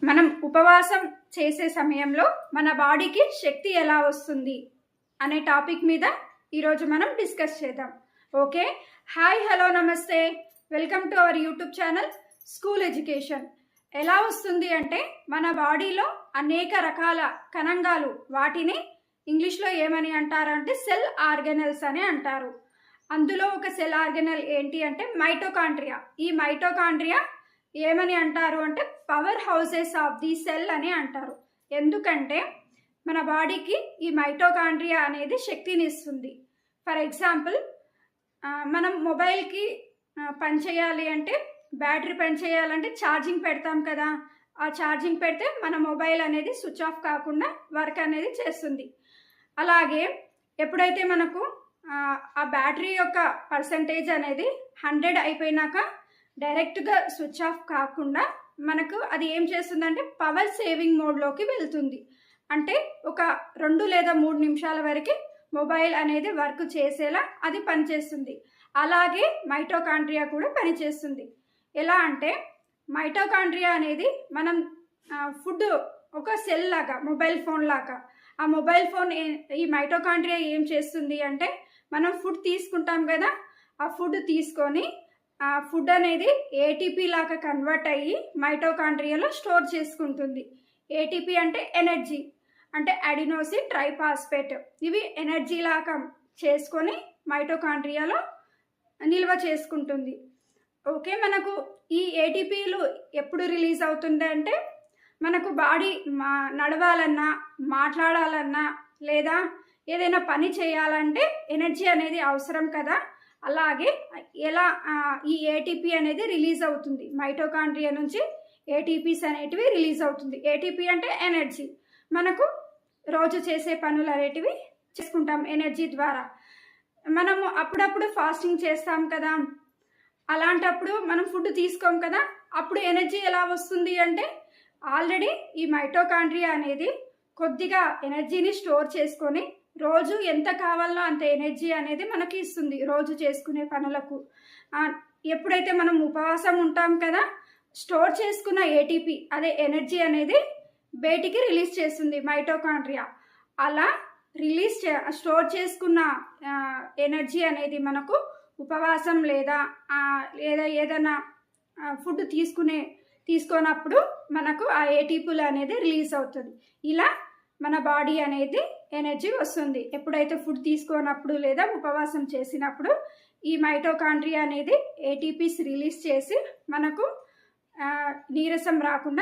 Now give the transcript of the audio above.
మనం ఉపవాసం చేసే సమయంలో మన బాడీకి శక్తి ఎలా వస్తుంది అనే టాపిక్ మీద ఈరోజు మనం డిస్కస్ చేద్దాం. ఓకే, హాయ్, హలో, నమస్తే, welcome to our YouTube channel school education. ఎలా వస్తుంది అంటే మన బాడీలో అనేక రకాల కణంగాలు, వాటిని ఇంగ్లీష్లో ఏమని అంటారంటే సెల్ ఆర్గనెల్స్ అని అంటారు. అందులో ఒక సెల్ ఆర్గనెల్ ఏంటి అంటే మైటోకాండ్రియా. ఈ మైటోకాండ్రియా ఏమని అంటారు అంటే power houses of the cell అని అంటారు. ఎందుకంటే మన బాడీకి ఈ మైటోకాండ్రియా అనేది శక్తిని ఇస్తుంది. ఫర్ ఎగ్జాంపుల్, మనం మొబైల్కి పనిచేయాలి అంటే, బ్యాటరీ పనిచేయాలంటే ఛార్జింగ్ పెడతాం కదా. ఆ ఛార్జింగ్ పెడితే మన మొబైల్ అనేది స్విచ్ ఆఫ్ కాకుండా వర్క్ అనేది చేస్తుంది. అలాగే ఎప్పుడైతే మనకు ఆ బ్యాటరీ యొక్క పర్సంటేజ్ అనేది 100 అయిపోయినాక డైరెక్ట్గా స్విచ్ ఆఫ్ కాకుండా మనకు అది ఏం చేస్తుందంటే పవర్ సేవింగ్ మోడ్లోకి వెళ్తుంది. అంటే ఒక 2 లేదా 3 నిమిషాల వరకు మొబైల్ అనేది వర్క్ చేసేలా అది పనిచేస్తుంది. అలాగే మైటోకాండ్రియా కూడా పనిచేస్తుంది. ఎలా అంటే మైటోకాండ్రియా అనేది మనం ఫుడ్ ఒక సెల్ లాగా, మొబైల్ ఫోన్ లాగా. ఆ మొబైల్ ఫోన్ ఈ మైటోకాండ్రియా ఏం చేస్తుంది అంటే మనం ఫుడ్ తీసుకుంటాం కదా, ఆ ఫుడ్ తీసుకొని ఆ ఫుడ్ అనేది ఏటీపీ లాగా కన్వర్ట్ అయ్యి మైటోకాండ్రియాలో స్టోర్ చేసుకుంటుంది. ఏటీపీ అంటే ఎనర్జీ, అంటే అడినోసిన్ ట్రైఫాస్ఫేట్. ఇవి ఎనర్జీ లాగా చేసుకొని మైటోకాండ్రియాలో నిల్వ చేసుకుంటుంది. ఓకే, మనకు ఈ ఏటీపీలు ఎప్పుడు రిలీజ్ అవుతుంది అంటే మనకు బాడీ నడవాలన్నా, మాట్లాడాలన్నా, లేదా ఏదైనా పని చేయాలంటే ఎనర్జీ అనేది అవసరం కదా. అలాగే ఎలా ఈ ఏటీపీ అనేది రిలీజ్ అవుతుంది, మైటోకాండ్రియా నుంచి ఏటీపీస్ అనేటివి రిలీజ్ అవుతుంది. ఏటీపీ అంటే ఎనర్జీ. మనకు రోజు చేసే పనులు అనేటివి చేసుకుంటాం ఎనర్జీ ద్వారా. మనము అప్పుడప్పుడు ఫాస్టింగ్ చేస్తాం కదా, అలాంటప్పుడు మనం ఫుడ్ తీసుకోం కదా, అప్పుడు ఎనర్జీ ఎలా వస్తుంది అంటే ఆల్రెడీ ఈ మైటోకాండ్రియా అనేది కొద్దిగా ఎనర్జీని స్టోర్ చేసుకొని రోజు ఎంత కావాలో అంత ఎనర్జీ అనేది మనకి ఇస్తుంది రోజు చేసుకునే పనులకు. ఎప్పుడైతే మనం ఉపవాసం ఉంటాం కదా, స్టోర్ చేసుకున్న ఏటీపీ అదే ఎనర్జీ అనేది బయటికి రిలీజ్ చేస్తుంది మైటోకాండ్రియా. అలా స్టోర్ చేసుకున్న ఎనర్జీ అనేది మనకు ఉపవాసం లేదా ఏదైనా ఫుడ్ తీసుకున్నప్పుడు మనకు ఆ ఏటీపీలు అనేది రిలీజ్ అవుతుంది. ఇలా మన బాడీ అనేది ఎనర్జీ వస్తుంది. ఎప్పుడైతే ఫుడ్ తీసుకున్నప్పుడు లేదా ఉపవాసం చేసినప్పుడు ఈ మైటోకాండ్రియా అనేది ఏటీపీస్ రిలీజ్ చేసి మనకు నీరసం రాకుండా